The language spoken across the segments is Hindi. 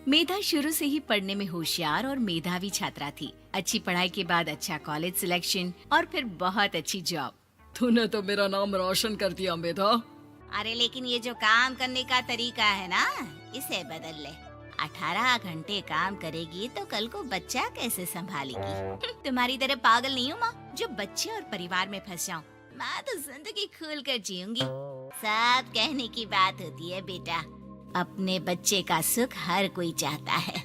मेधा शुरू से ही पढ़ने में होशियार और मेधावी छात्रा थी। अच्छी पढ़ाई के बाद अच्छा कॉलेज सिलेक्शन और फिर बहुत अच्छी जॉब। तूने तो मेरा नाम रोशन कर दिया मेधा। अरे लेकिन ये जो काम करने का तरीका है ना, इसे बदल ले। 18 घंटे काम करेगी तो कल को बच्चा कैसे संभालेगी? तुम्हारी तरह पागल नहीं हूँ माँ, जो बच्चे और परिवार में फंस जाऊँ। मैं तो जिंदगी खुल कर जीऊंगी। सब कहने की बात होती है बेटा, अपने बच्चे का सुख हर कोई चाहता है।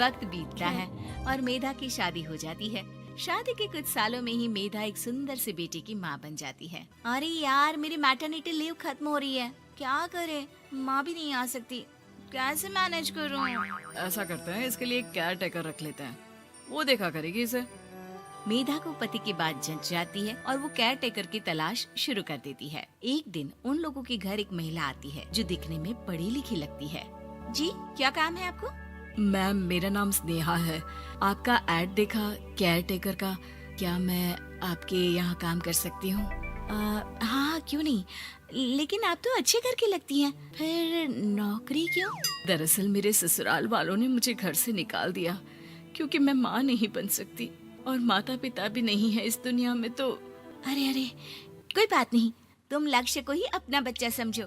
वक्त बीतता है और मेधा की शादी हो जाती है। शादी के कुछ सालों में ही मेधा एक सुंदर से बेटे की माँ बन जाती है। अरे यार, मेरी मैटरनिटी लीव खत्म हो रही है, क्या करे? माँ भी नहीं आ सकती, कैसे मैनेज करूँ? ऐसा करते हैं, इसके लिए एक केयर टेकर रख लेते हैं, वो देखा करेगी इसे। मेधा को पति की बात जंच जाती है और वो केयर टेकर की तलाश शुरू कर देती है। एक दिन उन लोगों के घर एक महिला आती है जो दिखने में पढ़ी लिखी लगती है। जी, क्या काम है आपको? मैम, मेरा नाम स्नेहा है। आपका एड देखा केयर टेकर का, क्या मैं आपके यहाँ काम कर सकती हूँ? हाँ, क्यों नहीं, लेकिन आप तो अच्छे घर की लगती हैं, फिर नौकरी क्यों? दरअसल मेरे ससुराल वालों ने मुझे घर से निकाल दिया क्योंकि मैं माँ नहीं बन सकती और माता पिता भी नहीं है इस दुनिया में। तो अरे अरे, कोई बात नहीं, तुम लक्ष्य को ही अपना बच्चा समझो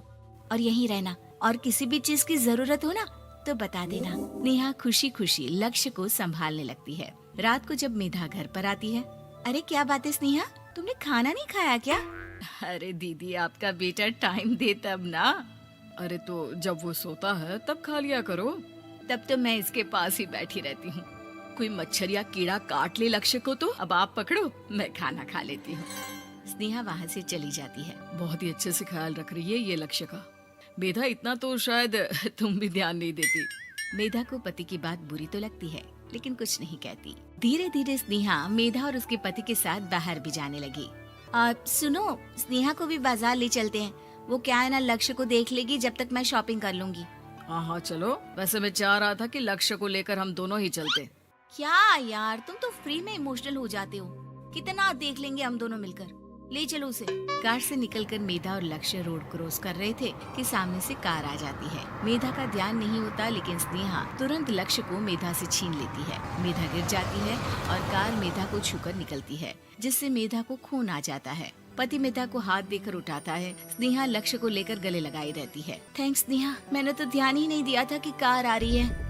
और यहीं रहना, और किसी भी चीज की जरूरत हो ना तो बता देना। नेहा खुशी खुशी लक्ष्य को संभालने लगती है। रात को जब मेधा घर पर आती है, अरे क्या बात है स्नेहा, तुमने खाना नहीं खाया क्या? अरे दीदी, आपका बेटा टाइम दे तब ना। अरे तो जब वो सोता है तब खा लिया करो। तब तो मैं इसके पास ही बैठी रहती हूँ। कोई मच्छर या कीड़ा काट ले लक्ष्य को तो अब आप पकड़ो, मैं खाना खा लेती हूँ। स्नेहा वहाँ से चली जाती है। बहुत ही अच्छे से ख्याल रख रही है ये लक्ष्य का। मेधा, इतना तो शायद तुम भी ध्यान नहीं देती। मेधा को पति की बात बुरी तो लगती है, लेकिन कुछ नहीं कहती। धीरे धीरे स्नेहा मेधा और उसके पति के साथ बाहर भी जाने लगी। सुनो, स्नेहा को भी बाजार ले चलते हैं, वो क्या है ना, लक्ष्य को देख लेगी जब तक मैं शॉपिंग कर लूंगी। हाँ हाँ चलो, वैसे मैं चाह रहा था कि लक्ष्य को लेकर हम दोनों ही चलते। क्या यार, तुम तो फ्री में इमोशनल हो जाते हो, कितना देख लेंगे हम दोनों मिलकर, ले चलो उसे। कार से निकलकर मेधा और लक्ष्य रोड क्रॉस कर रहे थे कि सामने से कार आ जाती है। मेधा का ध्यान नहीं होता, लेकिन स्नेहा तुरंत लक्ष्य को मेधा से छीन लेती है। मेधा गिर जाती है और कार मेधा को छूकर निकलती है, जिससे मेधा को खून आ जाता है। पति मेधा को हाथ देकर उठाता है। स्नेहा लक्ष्य को लेकर गले लगाई रहती है। थैंक्स स्नेहा, मैंने तो ध्यान ही नहीं दिया था कि कार आ रही है।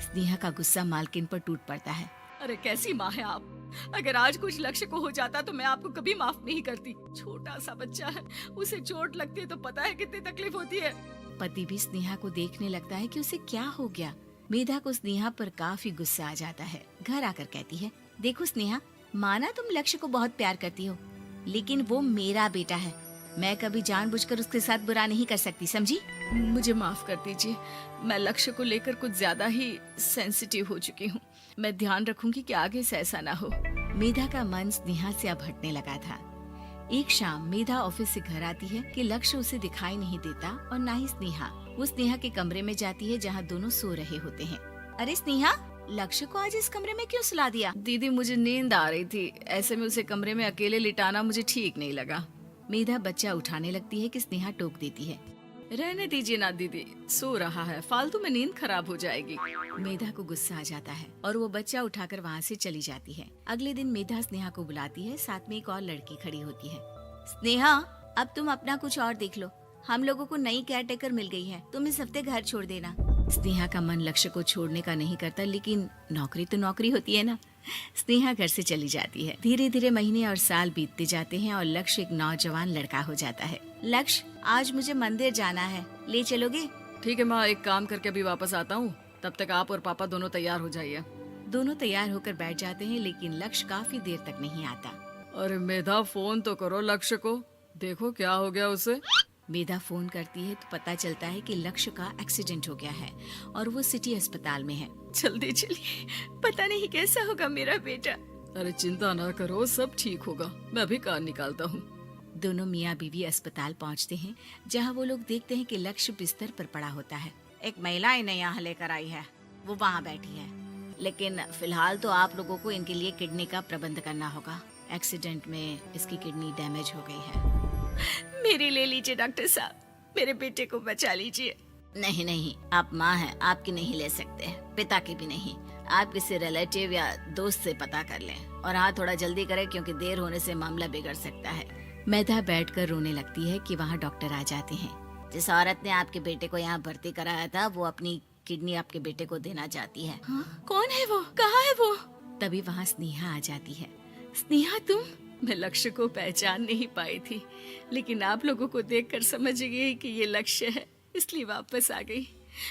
स्नेहा का गुस्सा मालकिन पर टूट पड़ता है। अरे कैसी माँ है आप, अगर आज कुछ लक्ष्य को हो जाता तो मैं आपको कभी माफ नहीं करती। छोटा सा बच्चा है, उसे चोट लगती है तो पता है कितनी तकलीफ होती है। पति भी स्नेहा को देखने लगता है कि उसे क्या हो गया। मेधा को स्नेहा पर काफी गुस्सा आ जाता है। घर आकर कहती है, देखो स्नेहा, माना तुम लक्ष्य को बहुत प्यार करती हो, लेकिन वो मेरा बेटा है, मैं कभी जानबूझकर उसके साथ बुरा नहीं कर सकती, समझी? मुझे माफ कर दीजिए, मैं लक्ष्य को लेकर कुछ ज्यादा ही सेंसिटिव हो चुकी हूँ। मैं ध्यान रखूंगी कि आगे से ऐसा ना हो। मेधा का मन स्नेहा से अब हटने लगा था। एक शाम मेधा ऑफिस से घर आती है कि लक्ष्य उसे दिखाई नहीं देता और ना ही स्नेहा। वो स्नेहा के कमरे में जाती है जहाँ दोनों सो रहे होते हैं। अरे स्नेहा, लक्ष्य को आज इस कमरे में क्यों सुला दिया? दीदी, मुझे नींद आ रही थी, ऐसे में उसे कमरे में अकेले लिटाना मुझे ठीक नहीं लगा। मेधा बच्चा उठाने लगती है कि स्नेहा टोक देती है। रहने दीजिए ना दीदी, सो रहा है, फालतू में नींद खराब हो जाएगी। मेधा को गुस्सा आ जाता है और वो बच्चा उठाकर वहाँ से चली जाती है। अगले दिन मेधा स्नेहा को बुलाती है, साथ में एक और लड़की खड़ी होती है। स्नेहा, अब तुम अपना कुछ और देख लो, हम लोगों को नई केयर टेकर मिल गई है, तुम इस हफ्ते घर छोड़ देना। स्नेहा का मन लक्ष्य को छोड़ने का नहीं करता, लेकिन नौकरी तो नौकरी होती है ना। स्नेहा घर से चली जाती है। धीरे धीरे महीने और साल बीतते जाते हैं और लक्ष्य एक नौजवान लड़का हो जाता है। लक्ष्य, आज मुझे मंदिर जाना है, ले चलोगे? ठीक है माँ, एक काम करके अभी वापस आता हूँ, तब तक आप और पापा दोनों तैयार हो जाइए। दोनों तैयार होकर बैठ जाते हैं, लेकिन लक्ष्य काफी देर तक नहीं आता। अरे मेधा, फोन तो करो लक्ष्य को, देखो क्या हो गया उसे। मेधा फोन करती है तो पता चलता है कि लक्ष्य का एक्सीडेंट हो गया है और वो सिटी अस्पताल में है। जल्दी चलिए, पता नहीं कैसा होगा मेरा बेटा। अरे चिंता ना करो, सब ठीक होगा, मैं अभी कार निकालता हूँ। दोनों मियाँ बीवी अस्पताल पहुँचते हैं, जहाँ वो लोग देखते हैं कि लक्ष्य बिस्तर पर पड़ा होता है। एक महिला इन्हें यहाँ लेकर आई है, वो वहाँ बैठी है, लेकिन फिलहाल तो आप लोगों को इनके लिए किडनी का प्रबंध करना होगा। एक्सीडेंट में इसकी किडनी डैमेज हो गई है। मेरी ले लीजिए डॉक्टर साहब, मेरे बेटे को बचा लीजिए। नहीं नहीं, आप माँ हैं, आपकी नहीं ले सकते, पिता की भी नहीं। आप किसी रिलेटिव या दोस्त से पता कर लें, और हाँ थोड़ा जल्दी करें क्योंकि देर होने से मामला बिगड़ सकता है। मेधा बैठकर रोने लगती है कि वहाँ डॉक्टर आ जाते हैं। जिस औरत ने आपके बेटे को यहाँ भर्ती कराया था वो अपनी किडनी आपके बेटे को देना चाहती है। हाँ? कौन है वो? कहाँ है वो? तभी वहाँ स्नेहा आ जाती है। स्नेहा तुम? मैं लक्ष्य को पहचान नहीं पाई थी, लेकिन आप लोगों को देखकर समझ गई कि ये लक्ष्य है, इसलिए वापस आ गई।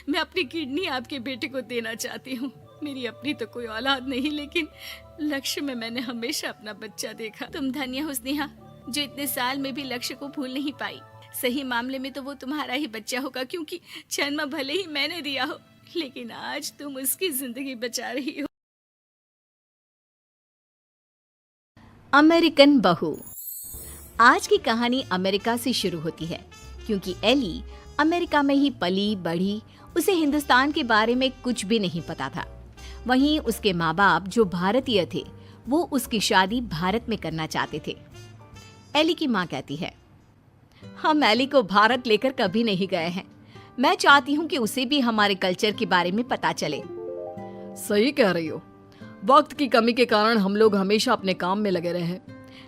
मैं अपनी किडनी आपके बेटे को देना चाहती हूँ। मेरी अपनी तो कोई औलाद नहीं, लेकिन लक्ष्य में मैंने हमेशा अपना बच्चा देखा। तुम धन्य हो स्नेहा, जो इतने साल में भी लक्ष्य को भूल नहीं पाई। सही मामले में तो वो तुम्हारा ही बच्चा होगा, क्योंकि जन्म भले ही मैंने दिया हो, लेकिन आज तुम उसकी जिंदगी बचा रही हो। अमेरिकन बहू। आज की कहानी अमेरिका से शुरू होती है, क्योंकि एली अमेरिका में ही पली बढ़ी। उसे हिंदुस्तान के बारे में कुछ भी नहीं पता था। वहीं उसके माँ बाप जो भारतीय थे, वो उसकी शादी भारत में करना चाहते थे। एली की माँ कहती है, हम एली को भारत लेकर कभी नहीं गए हैं। मैं चाहती हूँ कि उसे भी हमारे कल्चर के बारे में पता चले। सही कह रही हो। वक्त की कमी के कारण हम लोग हमेशा अपने काम में लगे रहे,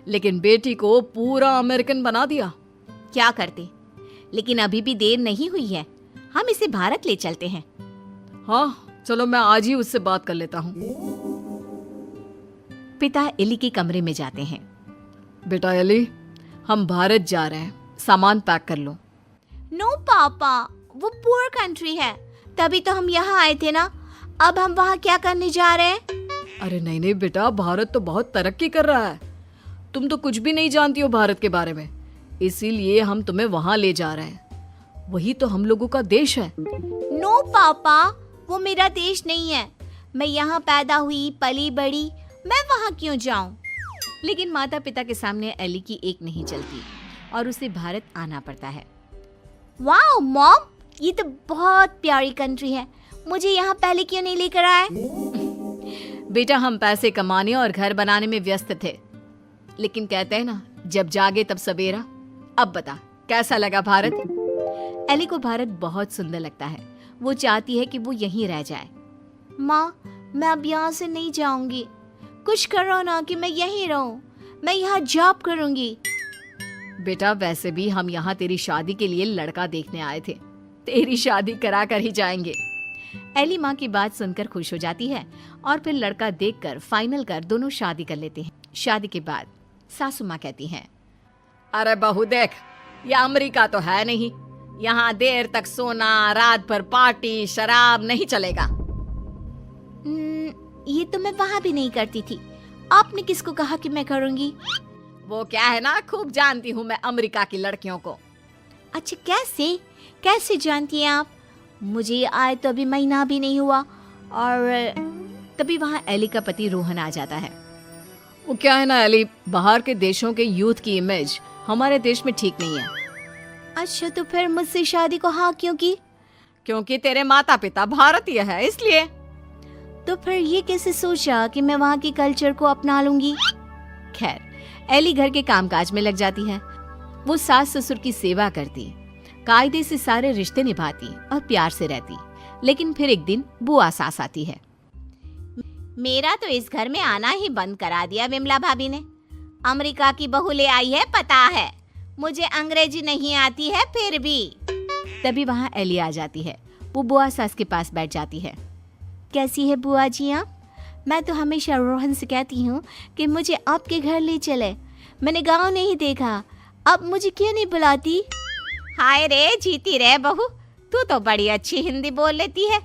लेकिन बेटी को पूरा अमेरिकन बना दिया। क्या करते, लेकिन अभी भी देर नहीं हुई है, हम इसे भारत ले चलते हैं। हाँ चलो, मैं आज ही उससे बात कर लेता हूँ। पिता एली के कमरे में जाते हैं। बेटा एली, हम भारत जा रहे हैं, सामान पैक कर लो। नो पापा, वो पुअर कंट्री है, तभी तो हम यहाँ आए थे ना। अब हम वहाँ क्या करने जा रहे हैं? अरे नहीं नहीं बेटा, भारत तो बहुत तरक्की कर रहा है। तुम तो कुछ भी नहीं जानती हो भारत के बारे में, इसीलिए हम तुम्हें वहाँ ले जा रहे हैं। वही तो हम लोगों का देश है। नो पापा, वो मेरा देश नहीं है। मैं यहाँ पैदा हुई, पली बड़ी, मैं वहाँ क्यों जाऊँ? लेकिन माता पिता के सामने एली की एक नहीं चलती और उसे भारत आना पड़ता है। वाओ मॉम, ये तो बहुत प्यारी कंट्री है, मुझे यहाँ पहले क्यों नहीं लेकर आए? बेटा, हम पैसे कमाने और घर बनाने में व्यस्त थे, लेकिन कहते हैं ना, जब जागे तब सवेरा। अब बता, कैसा लगा भारत? एली को भारत बहुत सुंदर लगता है। वो चाहती है कि वो यहीं रह जाए। माँ, मैं अब यहाँ से नहीं जाऊंगी। कुछ करो ना कि मैं यहीं रहूं। मैं यहाँ जॉब करूंगी। बेटा, वैसे भी हम यहाँ तेरी शादी के लिए लड़का देखने आए थे, तेरी शादी करा कर ही जाएंगे। एली माँ की बात सुनकर खुश हो जाती है और फिर लड़का देखकर फाइनल कर दोनों शादी कर लेते हैं। शादी के बाद सासू माँ कहती हैं, अरे बहू देख, ये अमेरिका तो है नहीं, यहाँ देर तक सोना, रात भर पार्टी, शराब नहीं चलेगा। ये तो मैं वहाँ भी नहीं करती थी। आपने किसको कहा कि मैं करूँगी? वो क्या है ना, खूब जानती हूँ मैं अमेरिका की लड़कियों को। अच्छा, कैसे कैसे जानती हैं आप? मुझे आए तो अभी महीना भी नहीं हुआ। और तभी वहाँ एली का पति रोहन आ जाता है। वो क्या है ना एली, बाहर के देशों के यूथ की इमेज हमारे देश में ठीक नहीं है। अच्छा, तो फिर मुझसे शादी को हाँ क्यों की? क्योंकि तेरे माता पिता भारतीय है, इसलिए। तो फिर ये कैसे सोचा कि मैं वहाँ के कल्चर को अपना लूंगी? खैर, एली घर के कामकाज में लग जाती है। वो सास ससुर की सेवा करती, कायदे से सारे रिश्ते निभाती और प्यार से रहती। लेकिन फिर एक दिन बुआ सास आती है। मेरा तो इस घर में आना ही बंद करा दिया विमला भाभी ने। अमेरिका की बहू ले आई है, पता है। मुझे अंग्रेजी नहीं आती है फिर भी। तभी वहाँ एली आ जाती है। वो बुआ सास के पास बैठ जाती है। कैसी है बुआ जी आप? मैं तो हमेशा रोहन से कहती हूँ कि मुझे आपके घर ले चले। मैंने गांव नहीं देखा, अब मुझे क्यों नहीं बुलाती? हाय रे, जीती रे बहू, तू तो बड़ी अच्छी हिंदी बोल लेती है।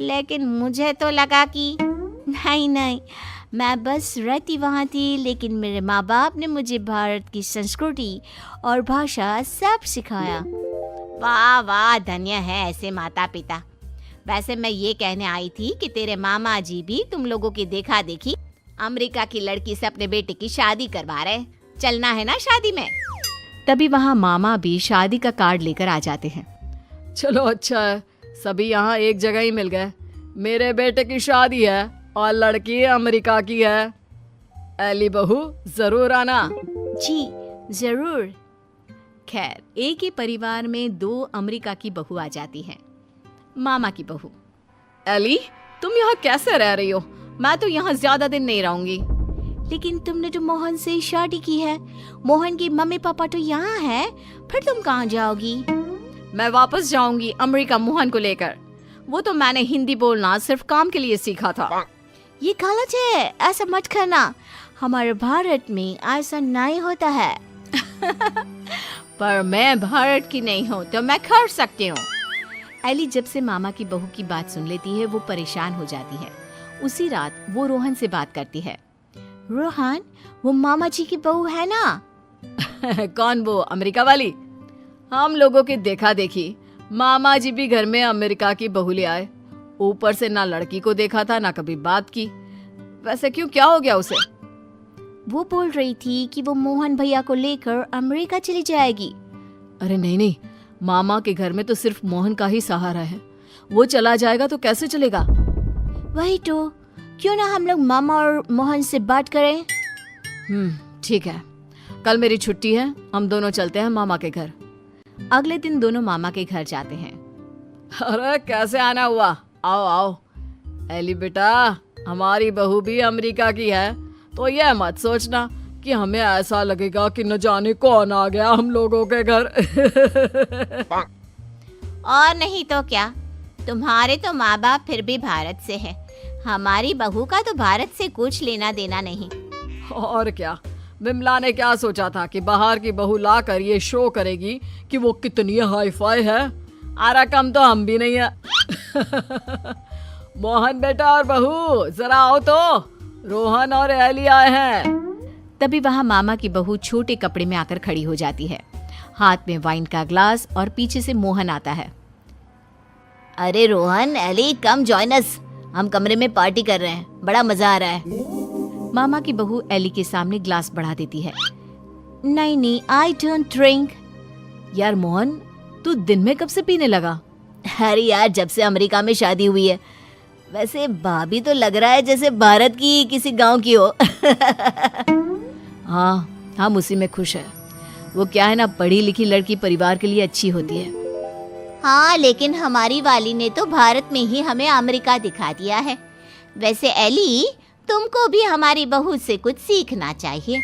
लेकिन मुझे तो लगा कि नहीं, मैं बस रहती वहाँ थी, लेकिन मेरे माँ बाप ने मुझे भारत की संस्कृति और भाषा सब सिखाया। वाह वाह, धन्य है ऐसे माता पिता। वैसे मैं ये कहने आई थी कि तेरे मामा जी भी तुम लोगों की देखा देखी अमेरिका की लड़की से अपने बेटे की शादी करवा रहे। चलना है ना शादी में? तभी वहाँ मामा भी शादी का कार्ड लेकर आ जाते हैं। चलो अच्छा है, सभी यहाँ एक जगह ही मिल गए। मेरे बेटे की शादी है और लड़की अमेरिका की है। एली बहू, जरूर आना। जी जरूर। खैर, एक ही परिवार में दो अमेरिका की बहू आ जाती हैं। मामा की बहू। एली, तुम यहाँ कैसे रह रही हो? मैं तो यहाँ ज्यादा दिन नहीं रहूंगी। लेकिन तुमने तो मोहन से शादी की है, मोहन के मम्मी पापा तो यहाँ है, फिर तुम कहाँ जाओगी? मैं वापस जाऊंगी अमेरिका मोहन को लेकर। वो तो मैंने हिंदी बोलना सिर्फ काम के लिए सीखा था। ये गलत है, ऐसा मत करना। हमारे भारत में ऐसा नहीं होता है। पर मैं भारत की नहीं हूँ तो मैं कर सकती हूँ। एली जब से मामा की बहू की बात सुन लेती है वो परेशान हो जाती है। उसी रात वो रोहन से बात करती है। रोहन, वो मामा जी की बहू है ना? कौन, वो अमेरिका वाली? हम लोगों की देखा देखी मामा जी भी घर में अमेरिका की बहू ले आए। ऊपर से ना लड़की को देखा था ना कभी बात की। वैसे क्यों, क्या हो गया उसे? वो बोल रही थी कि वो मोहन भैया को लेकर अमेरिका चली जाएगी। अरे नहीं नहीं, मामा के घर में तो सिर्फ मोहन का ही सहारा है। वो चला जाएगा तो कैसे चलेगा? वही तो, क्यों ना हम लोग मामा और मोहन से बात करें? ठीक है, कल मेरी छुट्टी है, हम दोनों चलते हैं मामा के घर। अगले दिन दोनों मामा के घर जाते हैं। अरे कैसे आना हुआ, आओ आओ। एली बेटा, हमारी बहू भी अमेरिका की है, तो यह मत सोचना कि हमें ऐसा लगेगा कि न जाने कौन आ गया हम लोगों के घर। और नहीं तो क्या, तुम्हारे तो माँ बाप फिर भी भारत से है, हमारी बहू का तो भारत से कुछ लेना देना नहीं। और क्या, विमला ने क्या सोचा था कि बाहर की बहू लाकर ये शो करेगी कि वो कितनी हाई फाई है? आरा कम तो हम भी नहीं है। मोहन बेटा और बहू जरा आओ तो, रोहन और एली आए हैं। तभी वहाँ मामा की बहू छोटे कपड़े में आकर खड़ी हो जाती है, हाथ में वाइन का ग्लास, और पीछे से मोहन आता है। अरे Rohan, Ellie, come join us, हम कमरे में पार्टी कर रहे हैं, बड़ा मजा आ रहा है। मामा की बहू एली के सामने ग्लास बढ़ा देती है। नहीं नहीं, आई डोंट ड्रिंक। यार मोहन, तू दिन में कब से पीने लगा? अरे यार, जब से अमेरिका में शादी हुई है। वैसे भाभी तो लग रहा है जैसे भारत की किसी गांव की हो। हाँ, हम उसी में खुश है। वो क्या है ना, पढ़ी लिखी लड़की परिवार के लिए अच्छी होती है। हाँ, लेकिन हमारी वाली ने तो भारत में ही हमें अमेरिका दिखा दिया है। वैसे एली, तुमको भी हमारी बहू से कुछ सीखना चाहिए।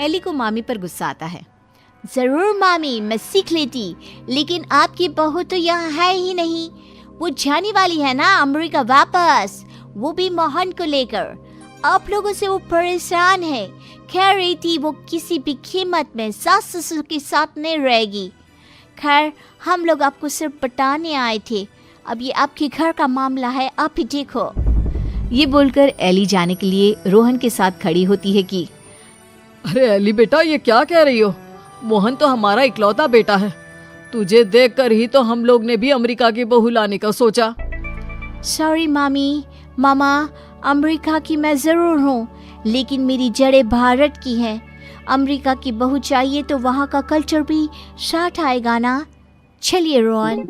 एली को मामी पर गुस्सा आता है। जरूर मामी, मैं सीख लेती, लेकिन आपकी बहू तो यहाँ है ही नहीं। वो जाने वाली है ना अमेरिका वापस, वो भी मोहन को लेकर। आप लोगों से वो परेशान है, कह रही थी वो किसी भी कीमत में सास ससुर के साथ नहीं रहेगी। खैर, हम लोग आपको सिर्फ पटाने आए थे, अब ये आपके घर का मामला है, आप ही देखो। ये बोलकर एली जाने के लिए रोहन के साथ खड़ी होती है कि अरे एली बेटा, ये क्या कह रही हो? मोहन तो हमारा इकलौता बेटा है। तुझे देखकर ही तो हम लोग ने भी अमेरिका की बहू लाने का सोचा। सॉरी मामी, मामा, अमेरिका की मैं जरूर हूँ, लेकिन मेरी जड़ें भारत की हैं। अमेरिका की बहू चाहिए तो वहाँ का कल्चर भी साथ आएगा ना। चलिए रोहन।